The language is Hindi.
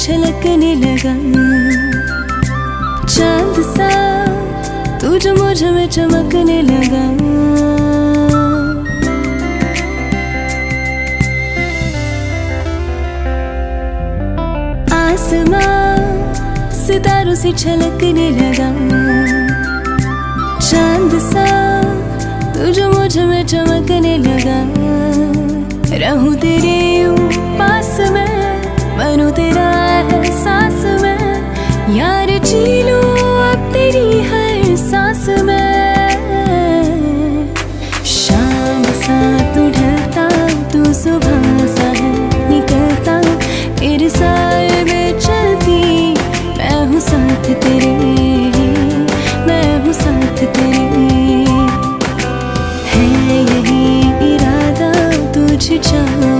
छलकने लगा। चांद सा तू जो मुझ में चमकने लगा। आसमां सितारों से छलकने लगा। चांद सा तू जो मुझ में चमकने लगा। रहूं तेरे यूं पास में, बनूं तेरा एहसास में, यार जी लूं अब तेरी हर सांस में। शाम सा तू ढलता, तू सुबह सा है निकलता, तेरे साए में चलती, मैं हूँ साथ तेरे, मैं हूँ साथ तेरे। है यही इरादा तुझ चाह